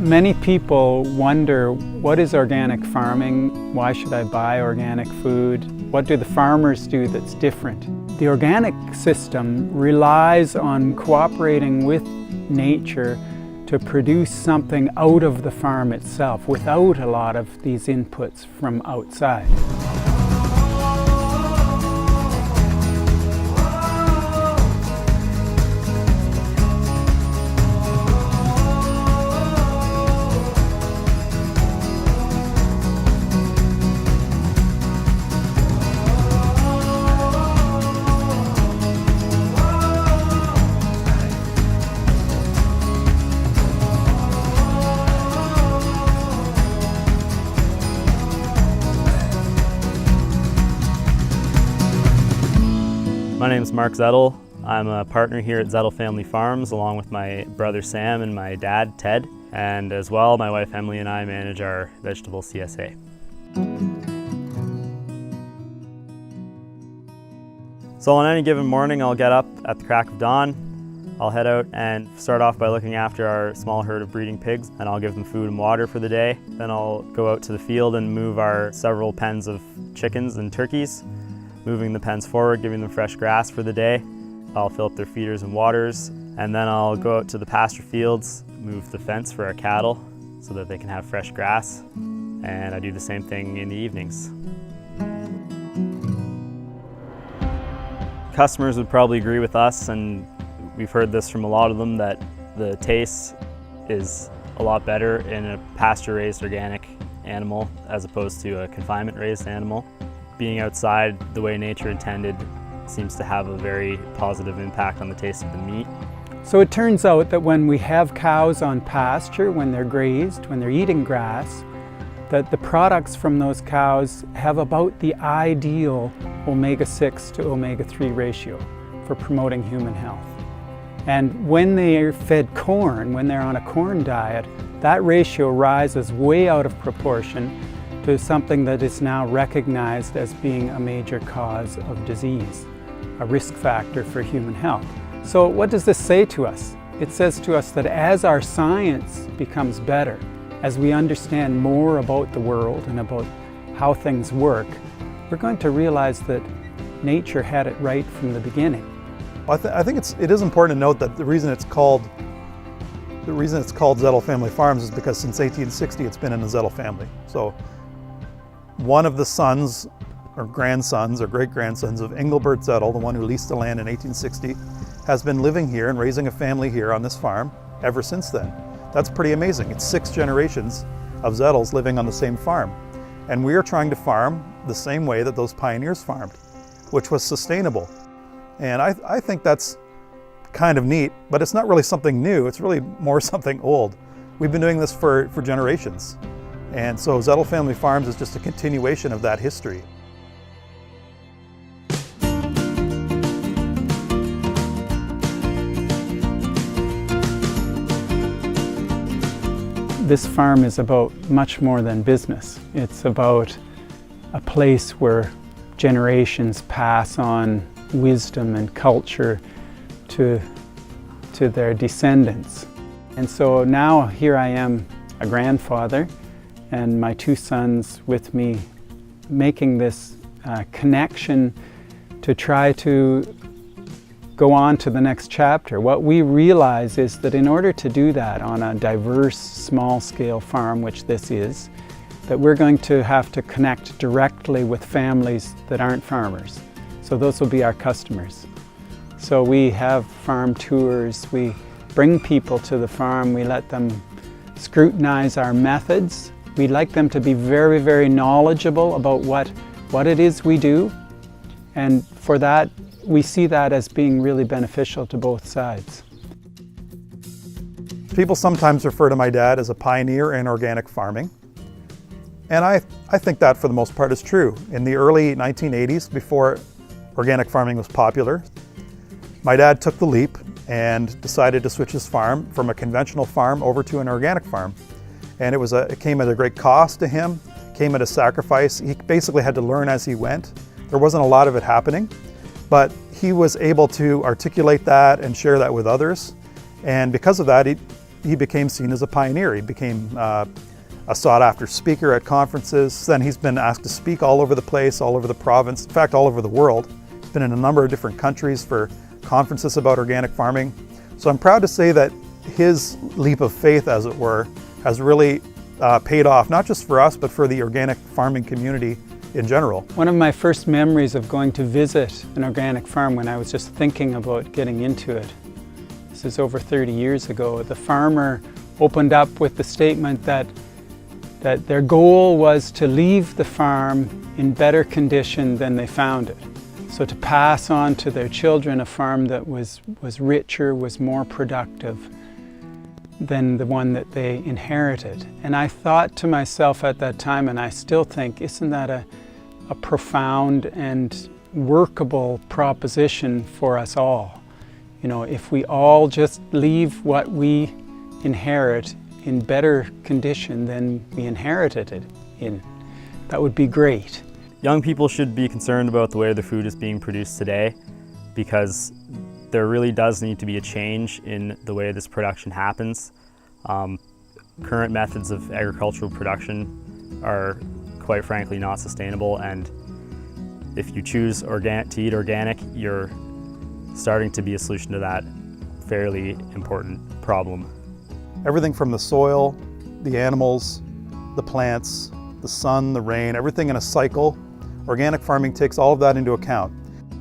Many people wonder, what is organic farming? Why should I buy organic food? What do the farmers do that's different? The organic system relies on cooperating with nature to produce something out of the farm itself without a lot of these inputs from outside. My name is Mark Zettel. I'm a partner here at Zettel Family Farms along with my brother Sam and my dad Ted. And as well, my wife Emily and I manage our vegetable CSA. So on any given morning, I'll get up at the crack of dawn. I'll head out and start off by looking after our small herd of breeding pigs, and I'll give them food and water for the day. Then I'll go out to the field and move our several pens of chickens and turkeys, moving the pens forward, giving them fresh grass for the day. I'll fill up their feeders and waters, and then I'll go out to the pasture fields, move the fence for our cattle so that they can have fresh grass, and I do the same thing in the evenings. Customers would probably agree with us, and we've heard this from a lot of them, that the taste is a lot better in a pasture-raised organic animal as opposed to a confinement-raised animal. Being outside the way nature intended seems to have a very positive impact on the taste of the meat. So it turns out that when we have cows on pasture, when they're grazed, when they're eating grass, that the products from those cows have about the ideal omega-6 to omega-3 ratio for promoting human health. And when they're fed corn, when they're on a corn diet, that ratio rises way out of proportion to something that is now recognized as being a major cause of disease, a risk factor for human health. So what does this say to us? It says to us that as our science becomes better, as we understand more about the world and about how things work, we're going to realize that nature had it right from the beginning. Well, I think it is important to note that the reason it's called Zettel Family Farms is because since 1860 it's been in the Zettel family. So one of the sons or grandsons or great-grandsons of Engelbert Zettel, the one who leased the land in 1860, has been living here and raising a family here on this farm ever since then. That's pretty amazing. It's 6 generations of Zettels living on the same farm. And we are trying to farm the same way that those pioneers farmed, which was sustainable. And I think that's kind of neat, but it's not really something new. It's really more something old. We've been doing this for generations. And so Zettel Family Farms is just a continuation of that history. This farm is about much more than business. It's about a place where generations pass on wisdom and culture to their descendants. And so now here I am, a grandfather, and my 2 sons with me, making this connection to try to go on to the next chapter. What we realize is that in order to do that on a diverse, small-scale farm, which this is, that we're going to have to connect directly with families that aren't farmers. So those will be our customers. So we have farm tours, we bring people to the farm, we let them scrutinize our methods. We'd like them to be very, very knowledgeable about what it is we do. And for that, we see that as being really beneficial to both sides. People sometimes refer to my dad as a pioneer in organic farming. And I think that for the most part is true. In the early 1980s, before organic farming was popular, my dad took the leap and decided to switch his farm from a conventional farm over to an organic farm. and it came at a great cost to him, came at a sacrifice. He basically had to learn as he went. There wasn't a lot of it happening, but he was able to articulate that and share that with others. And because of that, he became seen as a pioneer. He became a sought-after speaker at conferences. Then he's been asked to speak all over the place, all over the province, in fact, all over the world. He's been in a number of different countries for conferences about organic farming. So I'm proud to say that his leap of faith, as it were, has really paid off, not just for us, but for the organic farming community in general. One of my first memories of going to visit an organic farm when I was just thinking about getting into it, this is over 30 years ago, the farmer opened up with the statement that their goal was to leave the farm in better condition than they found it. So to pass on to their children a farm that was richer, was more productive than the one that they inherited. And I thought to myself at that time, and I still think, isn't that a profound and workable proposition for us all? You know, if we all just leave what we inherit in better condition than we inherited it in, that would be great. Young people should be concerned about the way the food is being produced today, because there really does need to be a change in the way this production happens. Current methods of agricultural production are quite frankly not sustainable, and if you choose to eat organic, you're starting to be a solution to that fairly important problem. Everything from the soil, the animals, the plants, the sun, the rain, everything in a cycle. Organic farming takes all of that into account.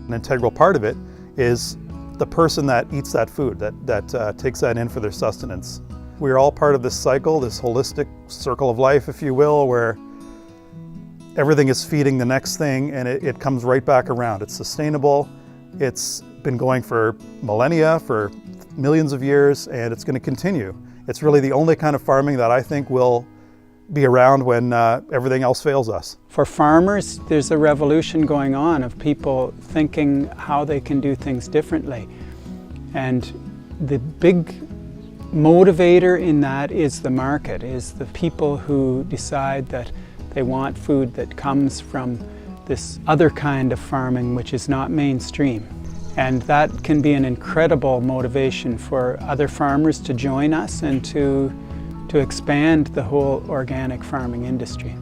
An integral part of it is the person that eats that food, that takes that in for their sustenance. We're all part of this cycle, this holistic circle of life, if you will, where everything is feeding the next thing, and it comes right back around. It's sustainable. It's been going for millennia, for millions of years, and it's going to continue. It's really the only kind of farming that I think will be around when everything else fails us. For farmers, there's a revolution going on of people thinking how they can do things differently. And the big motivator in that is the market, is the people who decide that they want food that comes from this other kind of farming which is not mainstream. And that can be an incredible motivation for other farmers to join us and to expand the whole organic farming industry.